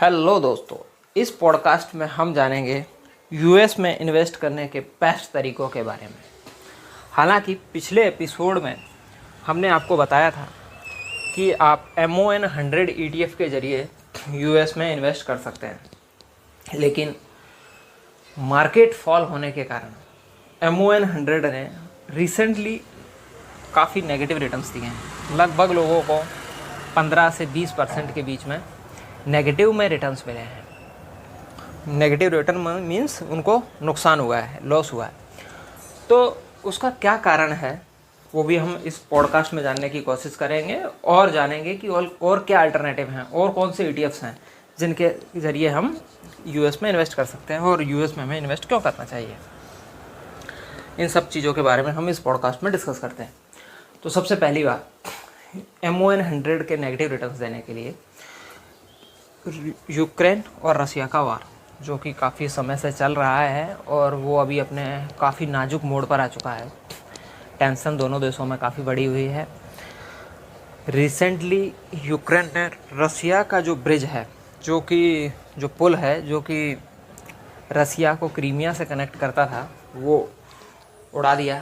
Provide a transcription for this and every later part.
Hello दोस्तों, इस podcast में हम जानेंगे यूएस में इन्वेस्ट करने के बेस्ट तरीकों के बारे में। हालांकि पिछले एपिसोड में हमने आपको बताया था कि आप MON100 ETF के ज़रिए यूएस में इन्वेस्ट कर सकते हैं, लेकिन मार्केट फॉल होने के कारण MON100 ने रिसेंटली काफ़ी नेगेटिव रिटर्न्स दिए हैं। लगभग लोगों को 15 से 20% के बीच में नेगेटिव में रिटर्न्स मिले हैं। नेगेटिव रिटर्न मीन्स उनको नुकसान हुआ है, लॉस हुआ है। तो उसका क्या कारण है वो भी हम इस पॉडकास्ट में जानने की कोशिश करेंगे और जानेंगे कि और क्या अल्टरनेटिव हैं और कौन से ETFs हैं जिनके ज़रिए हम यूएस में इन्वेस्ट कर सकते हैं और यूएस में हमें इन्वेस्ट क्यों करना चाहिए। इन सब चीज़ों के बारे में हम इस पॉडकास्ट में डिस्कस करते हैं। तो सबसे पहली बात, MON100 के नेगेटिव रिटर्न्स देने के लिए यूक्रेन और रसिया का वार, जो कि काफ़ी समय से चल रहा है और वो अभी अपने काफ़ी नाजुक मोड़ पर आ चुका है। टेंशन दोनों देशों में काफ़ी बढ़ी हुई है। रिसेंटली यूक्रेन ने रसिया का जो ब्रिज है, जो पुल है जो कि रसिया को क्रीमिया से कनेक्ट करता था, वो उड़ा दिया।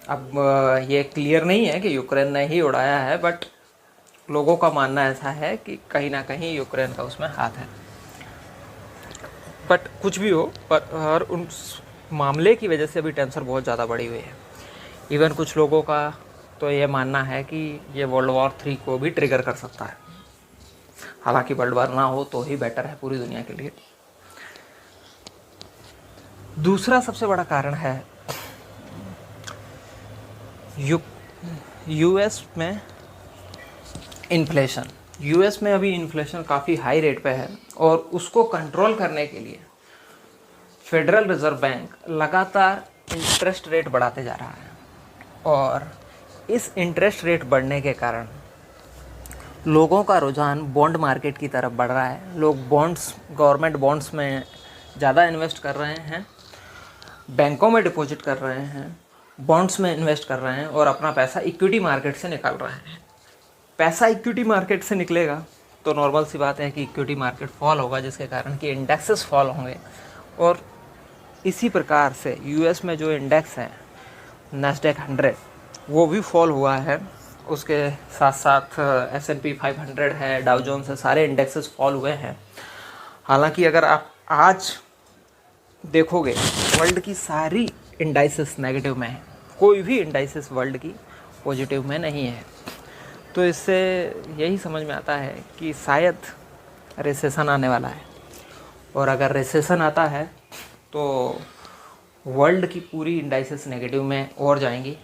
अब ये क्लियर नहीं है कि यूक्रेन ने ही उड़ाया है, बट लोगों का मानना ऐसा है कि कहीं ना कहीं यूक्रेन का उसमें हाथ है। बट कुछ भी हो, पर उस मामले की वजह से अभी टेंशन बहुत ज़्यादा बढ़ी हुई है। इवन कुछ लोगों का तो ये मानना है कि ये वर्ल्ड वॉर 3 को भी ट्रिगर कर सकता है। हालांकि वर्ल्ड वॉर ना हो तो ही बेटर है पूरी दुनिया के लिए। दूसरा सबसे बड़ा कारण है यूएस में इन्फ्लेशन। यूएस में अभी इन्फ्लेशन काफ़ी हाई रेट पे है और उसको कंट्रोल करने के लिए फेडरल रिज़र्व बैंक लगातार इंटरेस्ट रेट बढ़ाते जा रहा है और इस इंटरेस्ट रेट बढ़ने के कारण लोगों का रुझान बॉन्ड मार्केट की तरफ बढ़ रहा है। लोग गवर्नमेंट बॉन्ड्स में ज़्यादा इन्वेस्ट कर रहे हैं, बैंकों में डिपॉजिट कर रहे हैं, बॉन्ड्स में इन्वेस्ट कर रहे हैं और अपना पैसा इक्विटी मार्केट से निकाल रहे हैं। पैसा इक्विटी मार्केट से निकलेगा तो नॉर्मल सी बात है कि इक्विटी मार्केट फॉल होगा, जिसके कारण कि इंडेक्सेस फॉल होंगे। और इसी प्रकार से यूएस में जो इंडेक्स है नैस्डैक 100, वो भी फॉल हुआ है। उसके साथ साथ S&P 500 है, डाउ जोन्स है, सारे इंडेक्सेस फॉल हुए हैं। हालांकि अगर आप आज देखोगे वर्ल्ड की सारी इंडाइसेस नेगेटिव में है, कोई भी इंडाइसेस वर्ल्ड की पॉजिटिव में नहीं है। तो इससे यही समझ में आता है कि शायद रिसेशन आने वाला है और अगर रिसेशन आता है तो वर्ल्ड की पूरी इंडाइसेस नेगेटिव में और जाएंगी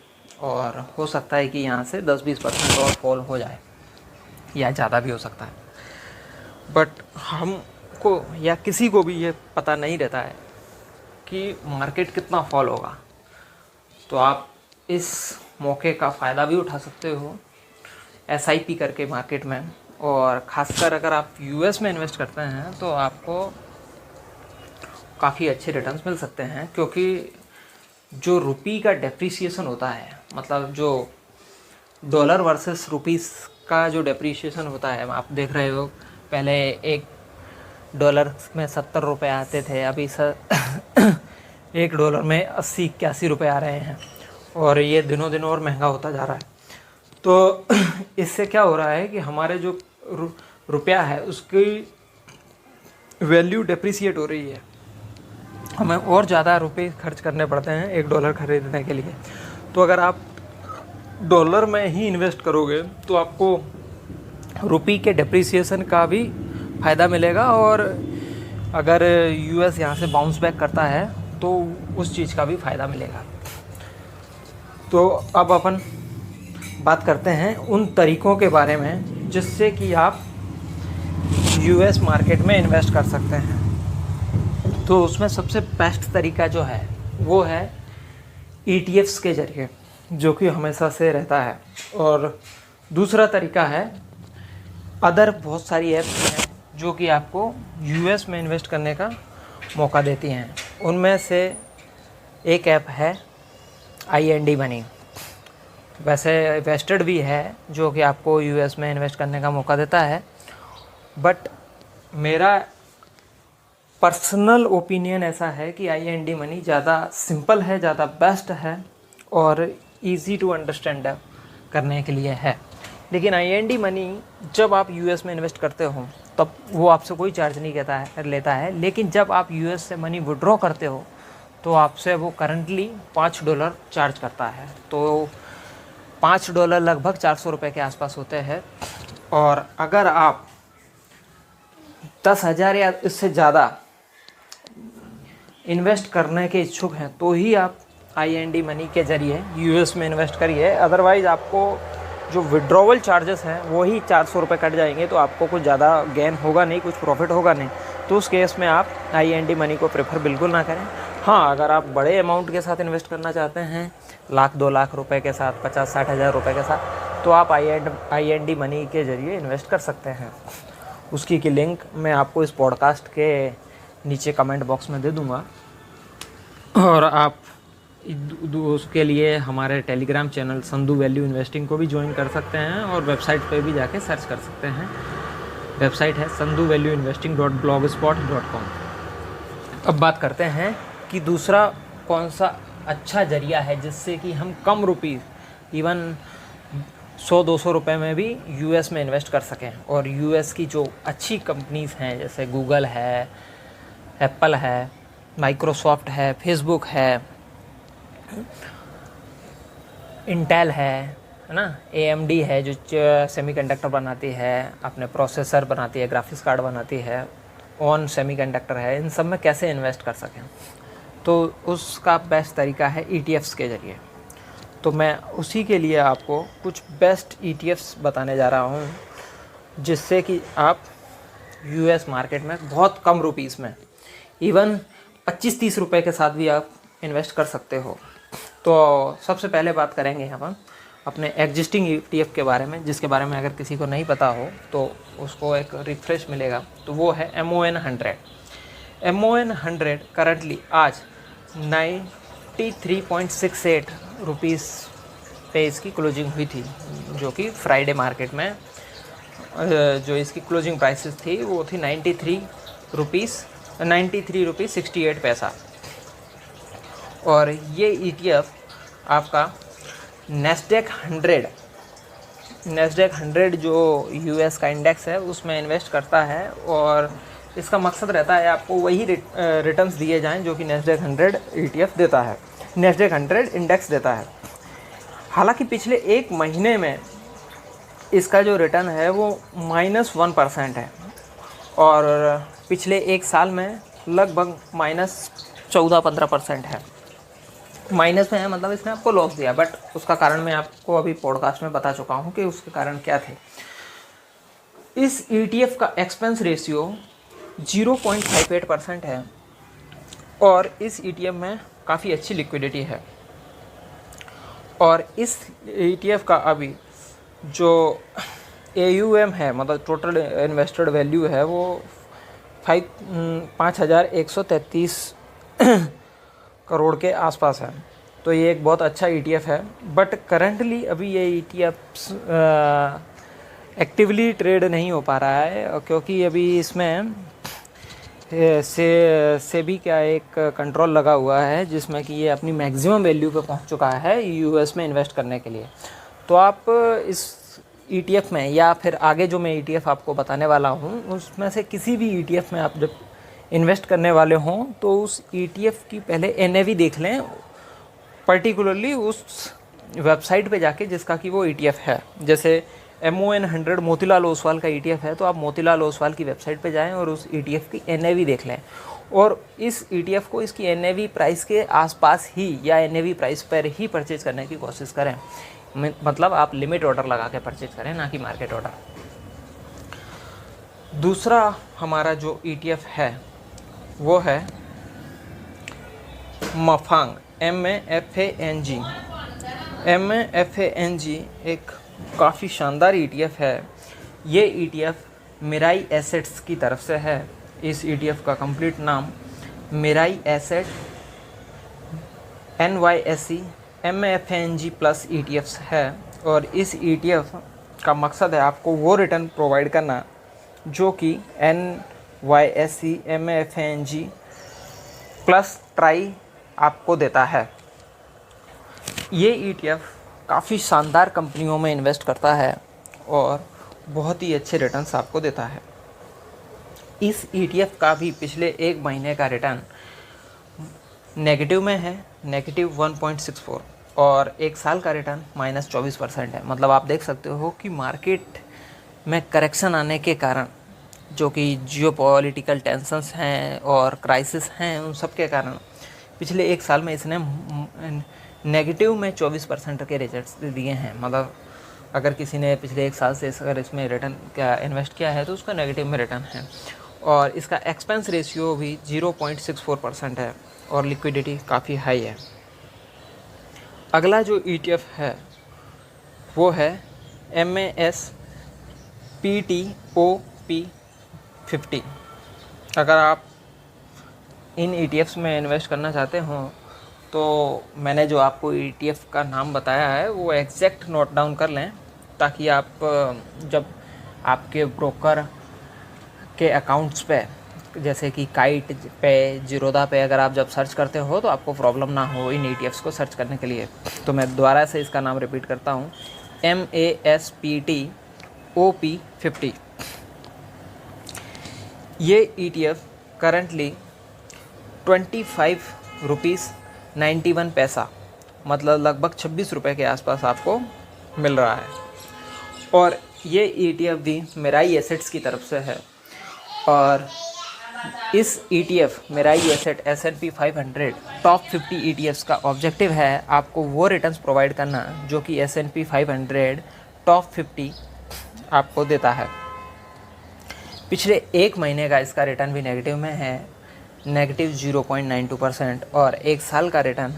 और हो सकता है कि यहाँ से 10-20% और फॉल हो जाए या ज़्यादा भी हो सकता है। बट हमको या किसी को भी ये पता नहीं रहता है कि मार्केट कितना फॉल होगा। तो आप इस मौके का फ़ायदा भी उठा सकते हो SIP करके मार्केट में। और ख़ासकर अगर आप यूएस में इन्वेस्ट करते हैं तो आपको काफ़ी अच्छे रिटर्न्स मिल सकते हैं, क्योंकि जो रुपी का डेप्रिसिएशन होता है, मतलब जो डॉलर वर्सेस रुपीस का जो डेप्रिसिएशन होता है, आप देख रहे हो पहले $1 में 70 रुपये आते थे, अभी $1 में 80-81 रुपये आ रहे हैं और ये दिनों दिन और महंगा होता जा रहा है। तो इससे क्या हो रहा है कि हमारे जो रुपया है उसकी वैल्यू डेप्रिसिएट हो रही है। हमें और ज़्यादा रुपए खर्च करने पड़ते हैं $1 खरीदने के लिए। तो अगर आप डॉलर में ही इन्वेस्ट करोगे तो आपको रुपी के डेप्रिसिएशन का भी फ़ायदा मिलेगा और अगर यूएस यहाँ से बाउंस बैक करता है तो उस चीज़ का भी फ़ायदा मिलेगा। तो अब अपन बात करते हैं उन तरीक़ों के बारे में जिससे कि आप यूएस मार्केट में इन्वेस्ट कर सकते हैं। तो उसमें सबसे बेस्ट तरीका जो है वो है ETFs के ज़रिए, जो कि हमेशा से रहता है। और दूसरा तरीका है अदर बहुत सारी ऐप्स हैं जो कि आपको यूएस में इन्वेस्ट करने का मौका देती हैं। उनमें से एक ऐप है IND मनी। वैसे वेस्टेड भी है जो कि आपको यूएस में इन्वेस्ट करने का मौका देता है, बट मेरा पर्सनल ओपिनियन ऐसा है कि IND मनी ज़्यादा सिंपल है, ज़्यादा बेस्ट है और इजी टू अंडरस्टैंड करने के लिए है। लेकिन IND मनी जब आप US में इन्वेस्ट करते हो तब वो आपसे कोई चार्ज नहीं लेता है। लेकिन जब आप US से मनी विड्रॉ करते हो तो आपसे वो करंटली $5 चार्ज करता है। तो $5 लगभग 400 रुपये के आसपास होते हैं। और अगर आप 10,000 या इससे ज़्यादा इन्वेस्ट करने के इच्छुक हैं तो ही आप IND मनी के ज़रिए US में इन्वेस्ट करिए। अदरवाइज़ आपको जो विड्रॉवल चार्जेस हैं वही 400 रुपये कट जाएंगे, तो आपको कुछ ज़्यादा गेन होगा नहीं, कुछ प्रॉफिट होगा नहीं। तो उस केस में आप IND मनी को प्रेफर बिल्कुल ना करें। हाँ, अगर आप बड़े अमाउंट के साथ इन्वेस्ट करना चाहते हैं, 1,00,000 2 लाख रुपए के साथ, 50-60 हज़ार रुपये के साथ, तो आप IND मनी के ज़रिए इन्वेस्ट कर सकते हैं। उसकी की लिंक मैं आपको इस पॉडकास्ट के नीचे कमेंट बॉक्स में दे दूँगा। और आप उसके लिए हमारे Telegram channel Sandhu value investing को भी ज्वाइन कर सकते हैं और वेबसाइट पे भी जाके सर्च कर सकते हैं। वेबसाइट है sandhuvalueinvesting.blogspot.com। अब बात करते हैं कि दूसरा कौन सा अच्छा ज़रिया है जिससे कि हम कम रुपीज़, इवन 100-200 रुपये में भी US में इन्वेस्ट कर सकें। और US की जो अच्छी कंपनीज़ हैं जैसे गूगल है, एप्पल है, माइक्रोसॉफ्ट है, फेसबुक है, इंटेल है ना, AMD है जो सेमीकंडक्टर बनाती है, अपने प्रोसेसर बनाती है, ग्राफिक्स कार्ड बनाती है, ऑन सेमीकंडक्टर है, इन सब में कैसे इन्वेस्ट कर सकें, तो उसका बेस्ट तरीका है ETFs के ज़रिए। तो मैं उसी के लिए आपको कुछ बेस्ट ETFs बताने जा रहा हूँ जिससे कि आप US मार्केट में बहुत कम रुपीस में, इवन 25-30 रुपये के साथ भी आप इन्वेस्ट कर सकते हो। तो सबसे पहले बात करेंगे हम अपने एग्जिस्टिंग ETF के बारे में, जिसके बारे में अगर किसी को नहीं पता हो तो उसको एक रिफ्रेश मिलेगा। तो वो है MON100। MON100 करंटली आज 93.68 रुपीज़ पे इसकी क्लोजिंग हुई थी, जो कि फ्राइडे मार्केट में जो इसकी क्लोजिंग प्राइसेस थी वो थी 93 रुपीज़ 68 पैसा। और ये ETF आपका Nasdaq 100 जो US का इंडेक्स है उसमें इन्वेस्ट करता है। और इसका मकसद रहता है आपको वही रिटर्न्स दिए जाएं जो कि Nasdaq 100 ETF देता है, Nasdaq 100 इंडेक्स देता है। हालांकि पिछले एक महीने में इसका जो रिटर्न है वो -1% है और पिछले एक साल में लगभग -14-15% है। माइनस में है, मतलब इसने आपको लॉस दिया, बट उसका कारण मैं आपको अभी पॉडकास्ट में बता चुका हूँ कि उसके कारण क्या थे। इस ETF का एक्सपेंस रेशियो 0.58% है और इस ETF में काफ़ी अच्छी लिक्विडिटी है। और इस ETF का अभी जो AUM है, मतलब टोटल इन्वेस्टेड वैल्यू है, वो 5,133 करोड़ के आसपास है। तो ये एक बहुत अच्छा ETF है। बट करंटली अभी ये ETFs एक्टिवली ट्रेड नहीं हो पा रहा है क्योंकि अभी इसमें सेबी का एक कंट्रोल लगा हुआ है जिसमें कि ये अपनी मैक्सिमम वैल्यू पे पहुंच चुका है US में इन्वेस्ट करने के लिए। तो आप इस ETF में या फिर आगे जो मैं ETF आपको बताने वाला हूं उसमें से किसी भी ETF में आप जब इन्वेस्ट करने वाले हों तो उस ETF की पहले NAV देख लें, पर्टिकुलरली उस वेबसाइट पे जाके जिसका कि वो ETF है। जैसे MON100 मोतीलाल ओसवाल का ETF है, तो आप मोतीलाल ओसवाल की वेबसाइट पे जाएं और उस ETF की NAV देख लें और इस ETF को इसकी NAV प्राइस के आसपास ही या NAV प्राइस पर ही परचेज़ करने की कोशिश करें। मतलब आप लिमिट ऑर्डर लगा के परचेज़ करें, ना कि मार्केट ऑर्डर। दूसरा हमारा जो ETF है वो है मफांग, MAFANG एक काफ़ी शानदार ETF है। ये ETF मिराई एसेट्स की तरफ से है। इस ETF का कंप्लीट नाम Mirae asset NYSE MAFANG plus ETFs है। और इस ETF का मकसद है आपको वो रिटर्न प्रोवाइड करना जो कि YSE MAFNG प्लस ट्राई आपको देता है। ये ETF काफ़ी शानदार कंपनियों में इन्वेस्ट करता है और बहुत ही अच्छे रिटर्न्स आपको देता है। इस ETF का भी पिछले एक महीने का रिटर्न नेगेटिव में है, -1.64, और एक साल का रिटर्न -24% है। मतलब आप देख सकते हो कि मार्केट में करेक्शन आने के कारण, जो कि जियोपॉलिटिकल टेंशंस हैं और क्राइसिस हैं, उन सब के कारण पिछले एक साल में इसने नेगेटिव में 24% के रिजल्ट्स दिए हैं। मतलब अगर किसी ने पिछले एक साल से अगर इसमें रिटर्न क्या इन्वेस्ट किया है तो उसका नेगेटिव में रिटर्न है। और इसका एक्सपेंस रेशियो भी 0.64% है और लिक्विडिटी काफ़ी हाई है। अगला जो ETF है वो है MASPTOP50। अगर आप इन ETFs में इन्वेस्ट करना चाहते हो तो मैंने जो आपको ETF का नाम बताया है वो एग्जैक्ट नोट डाउन कर लें, ताकि आप जब आपके ब्रोकर के अकाउंट्स पे, जैसे कि काइट पे, जीरोधा पे, अगर आप जब सर्च करते हो तो आपको प्रॉब्लम ना हो इन ETFs को सर्च करने के लिए। तो मैं दोबारा से इसका नाम रिपीट करता हूँ, MASPTOP50। ये ETF करंटली 25 रुपीज़ 91 पैसा, मतलब लगभग 26 रुपये के आसपास आपको मिल रहा है। और ये ETF भी मेराई एसेट्स की तरफ से है। और इस ETF Mirae asset S&P 500 top 50 ETFs का ऑब्जेक्टिव है आपको वो रिटर्न्स प्रोवाइड करना जो कि S&P 500 टॉप 50 आपको देता है। पिछले एक महीने का इसका रिटर्न भी नेगेटिव में है, -0.92%, और एक साल का रिटर्न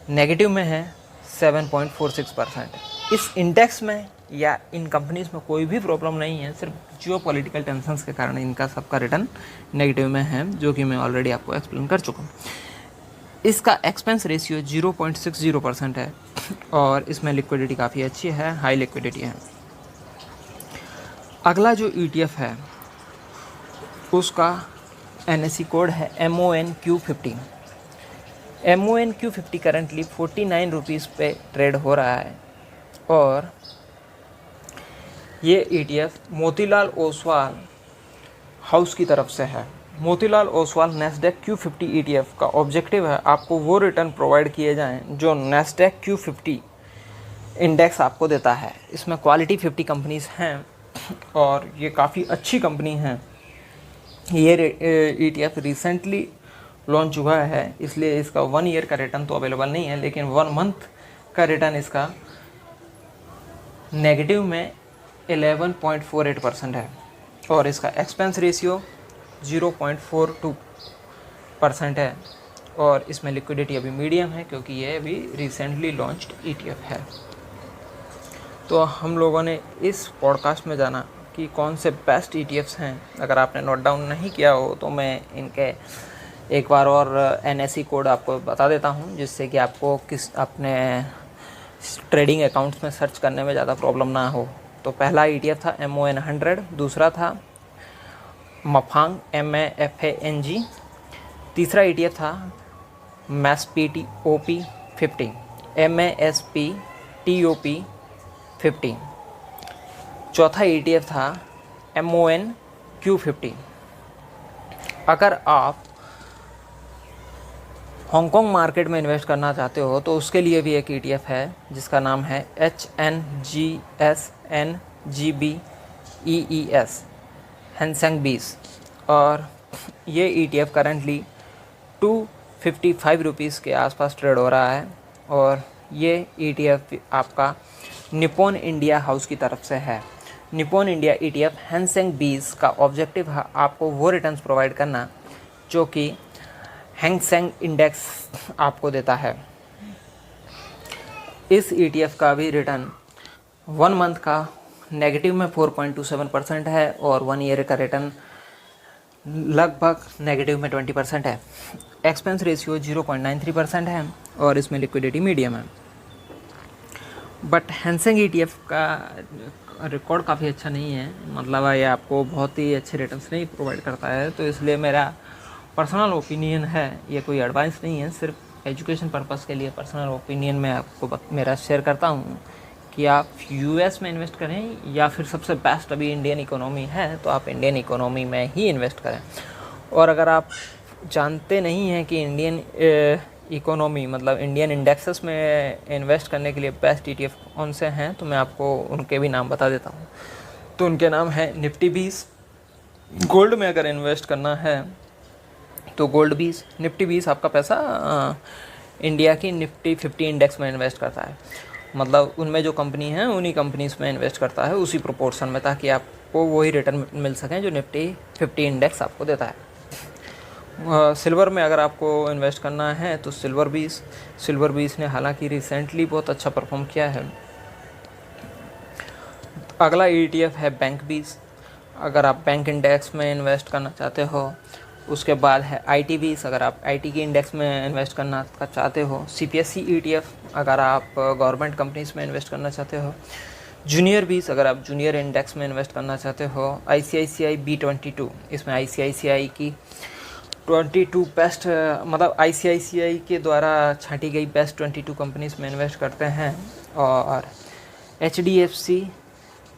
नेगेटिव में है 7.46%। इस इंडेक्स में या इन कंपनीज़ में कोई भी प्रॉब्लम नहीं है, सिर्फ जियोपॉलिटिकल टेंशंस के कारण इनका सबका रिटर्न नेगेटिव में है, जो कि मैं ऑलरेडी आपको एक्सप्लेन कर चुका हूँ। इसका एक्सपेंस रेशियो 0.60% है और इसमें लिक्विडिटी काफ़ी अच्छी है, हाई लिक्विडिटी है। अगला जो ETF है उसका NSE कोड है MONQ50। MONQ50 करंटली 49 रुपीज़ पे ट्रेड हो रहा है और ये ETF मोतीलाल ओसवाल हाउस की तरफ से है। Motilal Oswal Nasdaq Q50 ETF का ऑब्जेक्टिव है आपको वो रिटर्न प्रोवाइड किए जाएं जो नैस्डैक Q50 इंडेक्स आपको देता है। इसमें क्वालिटी 50 कंपनीज़ हैं और ये काफ़ी अच्छी कंपनी हैं। ये ETF रिसेंटली लॉन्च हुआ है, इसलिए इसका 1 ईयर का रिटर्न तो अवेलेबल नहीं है, लेकिन 1 मंथ का रिटर्न इसका नेगेटिव में 11.48% है और इसका एक्सपेंस रेशियो 0.42% है और इसमें लिक्विडिटी अभी मीडियम है क्योंकि ये अभी रिसेंटली लॉन्च्ड ETF है। तो हम लोगों ने इस पॉडकास्ट में जाना कि कौन से बेस्ट ETFs हैं। अगर आपने नोट डाउन नहीं किया हो तो मैं इनके एक बार और NSE कोड आपको बता देता हूं, जिससे कि आपको अपने ट्रेडिंग अकाउंट्स में सर्च करने में ज़्यादा प्रॉब्लम ना हो। तो पहला ETF था MON100, दूसरा था मफांग MAFANG, तीसरा ETF था MASPTOP50 MASPTOP50, चौथा ETF था MONQ50। अगर आप हांगकांग मार्केट में इन्वेस्ट करना चाहते हो तो उसके लिए भी एक ETF है जिसका नाम है HNGSNGBEES हैंसेंग 20, और ये ETF करंटली 255 रुपीज़ के आसपास ट्रेड हो रहा है और ये ETF आपका निप्पॉन इंडिया हाउस की तरफ से है। निप्पॉन इंडिया ETF हैंसेंग 20 का ऑब्जेक्टिव है आपको वो रिटर्न्स प्रोवाइड करना जो कि हैंगसेंग इंडेक्स आपको देता है। इस ETF का भी रिटर्न 1 मंथ का नेगेटिव में 4.27% है और 1 ईयर का रिटर्न लगभग नेगेटिव में 20% है। एक्सपेंस रेशियो 0.93% है और इसमें लिक्विडिटी मीडियम है। बट हैंसेंग ETF का रिकॉर्ड काफ़ी अच्छा नहीं है, मतलब ये आपको बहुत ही अच्छे रिटर्न्स नहीं प्रोवाइड करता है। तो इसलिए मेरा पर्सनल ओपिनियन है, ये कोई एडवाइस नहीं है, सिर्फ एजुकेशन पर्पस के लिए पर्सनल ओपिनियन मैं आपको मेरा शेयर करता हूँ कि आप यूएस में इन्वेस्ट करें या फिर सबसे बेस्ट अभी इंडियन इकोनॉमी है तो आप इंडियन इकोनॉमी में ही इन्वेस्ट करें। और अगर आप जानते नहीं हैं कि इंडियन इकोनॉमी मतलब इंडियन इंडेक्सेस में इन्वेस्ट करने के लिए बेस्ट ETF कौन से हैं, तो मैं आपको उनके भी नाम बता देता हूँ। तो उनके नाम है निफ्टी 20। गोल्ड में अगर इन्वेस्ट करना है तो गोल्ड 20, निफ्टी 20 आपका पैसा इंडिया की निफ्टी 50 इंडेक्स में इन्वेस्ट करता है, मतलब उनमें जो कंपनी है उन्हीं कंपनीज में इन्वेस्ट करता है उसी प्रोपोर्शन में, ताकि आपको वही रिटर्न मिल सकें जो निफ्टी 50 इंडेक्स आपको देता है। सिल्वर में अगर आपको इन्वेस्ट करना है तो सिल्वर 20 ने हालांकि रिसेंटली बहुत अच्छा परफॉर्म किया है। अगला ETF है बैंक 20, अगर आप बैंक इंडेक्स में इन्वेस्ट करना चाहते हो। उसके बाद है IT 20, अगर आप IT की इंडेक्स में इन्वेस्ट करना चाहते हो। CPSE ETF, अगर आप गवर्नमेंट कंपनीज में इन्वेस्ट करना चाहते हो। जूनियर 20, अगर आप जूनियर इंडेक्स में इन्वेस्ट करना चाहते हो। ICICI B22, इसमें ICICI की 22 बेस्ट मतलब ICICI के द्वारा छांटी गई बेस्ट 22 कंपनीज में इन्वेस्ट करते हैं। और HDFC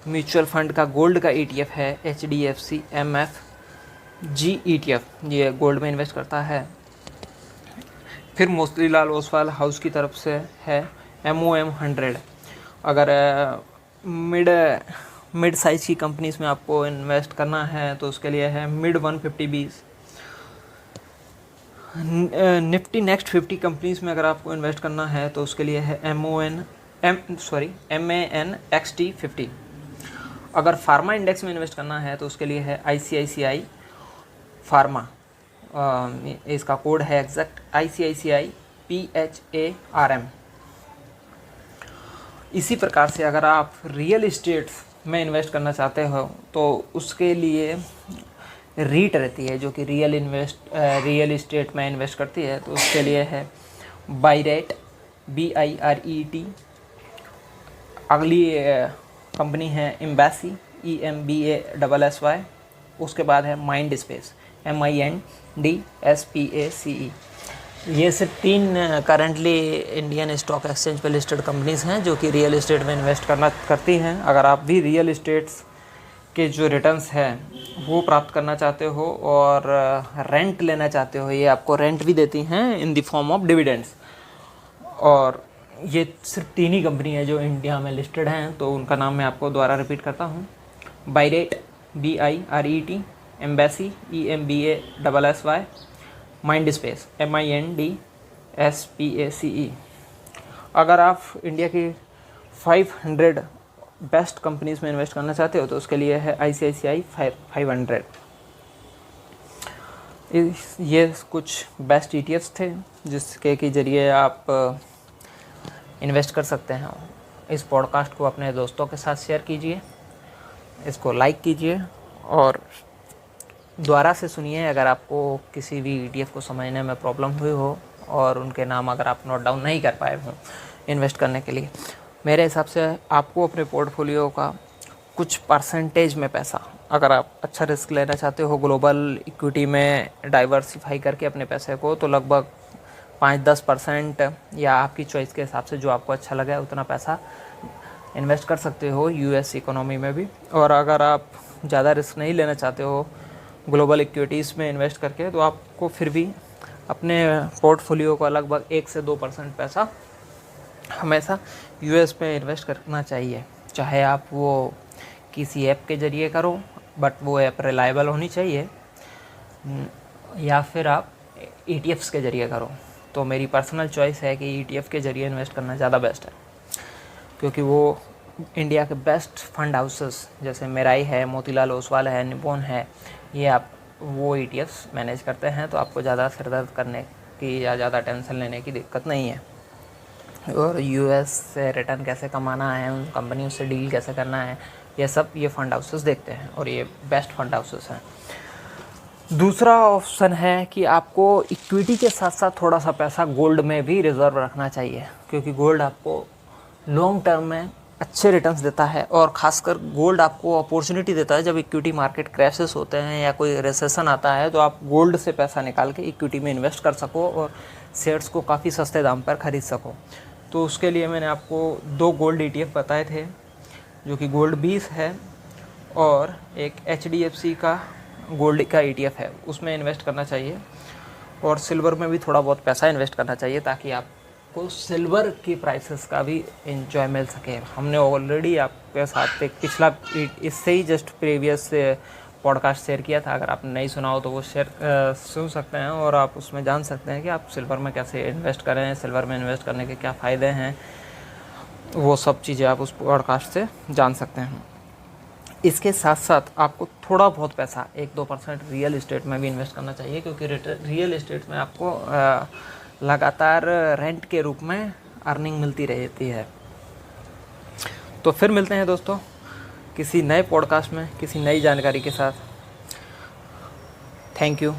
म्यूचुअल फंड का गोल्ड का ETF है HDFC MFG ETF, ये गोल्ड में इन्वेस्ट करता है। फिर मोतीलाल ओसवाल हाउस की तरफ से है MOM 100, अगर मिड साइज़ की कंपनीज में आपको इन्वेस्ट करना है तो उसके लिए है मिड 150 20। निफ्टी नेक्स्ट 50 कंपनीज में अगर आपको इन्वेस्ट करना है तो उसके लिए है MANXT 50। अगर फार्मा इंडेक्स में इन्वेस्ट करना है तो उसके लिए है ICICI फार्मा, इसका कोड है एग्जैक्ट ICICI PHARM। इसी प्रकार से अगर आप रियल इस्टेट में इन्वेस्ट करना चाहते हो तो उसके लिए रीट रहती है जो कि रियल इस्टेट में इन्वेस्ट करती है, तो उसके लिए है बायरेट BIRET। अगली कंपनी है एम्बेसी EMBASSY। उसके बाद है माइंड स्पेस MINDSPACE। ये सिर्फ 3 करंटली इंडियन स्टॉक एक्सचेंज पर लिस्टेड कंपनीज हैं जो कि रियल इस्टेट में इन्वेस्ट करती हैं। अगर आप भी रियल इस्टेट्स के जो रिटर्न्स हैं वो प्राप्त करना चाहते हो और रेंट लेना चाहते हो, ये आपको रेंट भी देती हैं in the form of dividends. और ये सिर्फ 3 ही कंपनी है जो इंडिया में लिस्टेड हैं, तो उनका नाम मैं आपको दोबारा रिपीट करता हूँ। बायरेट BIRET, embassy EMBASSY, mind space MINDSPACE। अगर आप इंडिया की 500 बेस्ट कंपनीज में इन्वेस्ट करना चाहते हो तो उसके लिए है ICICI 500। ये कुछ बेस्ट ETFs थे जिसके के ज़रिए आप इन्वेस्ट कर सकते हैं। इस पॉडकास्ट को अपने दोस्तों के साथ शेयर कीजिए, इसको लाइक कीजिए और दोबारा से सुनिए अगर आपको किसी भी ETF को समझने में प्रॉब्लम हुई हो और उनके नाम अगर आप नोट डाउन नहीं कर पाए हों इन्वेस्ट करने के लिए। मेरे हिसाब से आपको अपने पोर्टफोलियो का कुछ परसेंटेज में पैसा, अगर आप अच्छा रिस्क लेना चाहते हो ग्लोबल इक्विटी में डाइवर्सिफाई करके अपने पैसे को, तो लगभग 5-10% या आपकी चॉइस के हिसाब से जो आपको अच्छा लगे उतना पैसा इन्वेस्ट कर सकते हो US इकोनॉमी में भी। और अगर आप ज़्यादा रिस्क नहीं लेना चाहते हो ग्लोबल इक्विटीज़ में इन्वेस्ट करके, तो आपको फिर भी अपने पोर्टफोलियो का लगभग 1 से 2% पैसा हमेशा US में इन्वेस्ट करना चाहिए। चाहे आप वो किसी ऐप के ज़रिए करो, बट वो ऐप रिलायबल होनी चाहिए, या फिर आप ETFs के ज़रिए करो। तो मेरी पर्सनल चॉइस है कि ETF के ज़रिए इन्वेस्ट करना ज़्यादा बेस्ट है, क्योंकि वो इंडिया के बेस्ट फंड हाउसेस जैसे मेराई है, मोतीलाल ओसवाल है, निपॉन है, ये आप वो ETFs मैनेज करते हैं, तो आपको ज़्यादा सिरदर्द करने की या ज़्यादा टेंशन लेने की दिक्कत नहीं है। और US से रिटर्न कैसे कमाना है, उन कंपनियों से डील कैसे करना है, ये सब ये फंड हाउसेस देखते हैं और ये बेस्ट फंड हाउसेस हैं। दूसरा ऑप्शन है कि आपको इक्विटी के साथ साथ थोड़ा सा पैसा गोल्ड में भी रिजर्व रखना चाहिए, क्योंकि गोल्ड आपको लॉन्ग टर्म में अच्छे रिटर्न्स देता है, और ख़ासकर गोल्ड आपको अपॉर्चुनिटी देता है। जब इक्विटी मार्केट क्रैशेस होते हैं या कोई रिसेशन आता है तो आप गोल्ड से पैसा निकाल के इक्विटी में इन्वेस्ट कर सको और शेयर्स को काफ़ी सस्ते दाम पर ख़रीद सको। तो उसके लिए मैंने आपको 2 गोल्ड ETF बताए थे, जो कि गोल्ड 20 है और एक HDFC का गोल्ड का ETF है, उसमें इन्वेस्ट करना चाहिए। और सिल्वर में भी थोड़ा बहुत पैसा इन्वेस्ट करना चाहिए ताकि आपको सिल्वर की प्राइसेस का भी इंजॉय मिल सके। हमने ऑलरेडी आपके साथ एक पिछला इससे ही जस्ट प्रीवियस पॉडकास्ट शेयर किया था, अगर आपने नहीं सुना हो तो वो सुन सकते हैं और आप उसमें जान सकते हैं कि आप सिल्वर में कैसे इन्वेस्ट करें, सिल्वर में इन्वेस्ट करने के क्या फ़ायदे हैं, वो सब चीज़ें आप उस पॉडकास्ट से जान सकते हैं। इसके साथ साथ आपको थोड़ा बहुत पैसा 1-2% रियल इस्टेट में भी इन्वेस्ट करना चाहिए, क्योंकि रियल इस्टेट में आपको लगातार रेंट के रूप में अर्निंग मिलती रहती है। तो फिर मिलते हैं दोस्तों किसी नए पॉडकास्ट में किसी नई जानकारी के साथ। Thank you.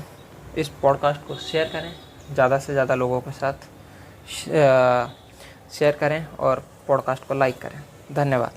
इस पॉडकास्ट को शेयर करें, ज़्यादा से ज़्यादा लोगों के साथ शेयर करें और पॉडकास्ट को लाइक करें। धन्यवाद।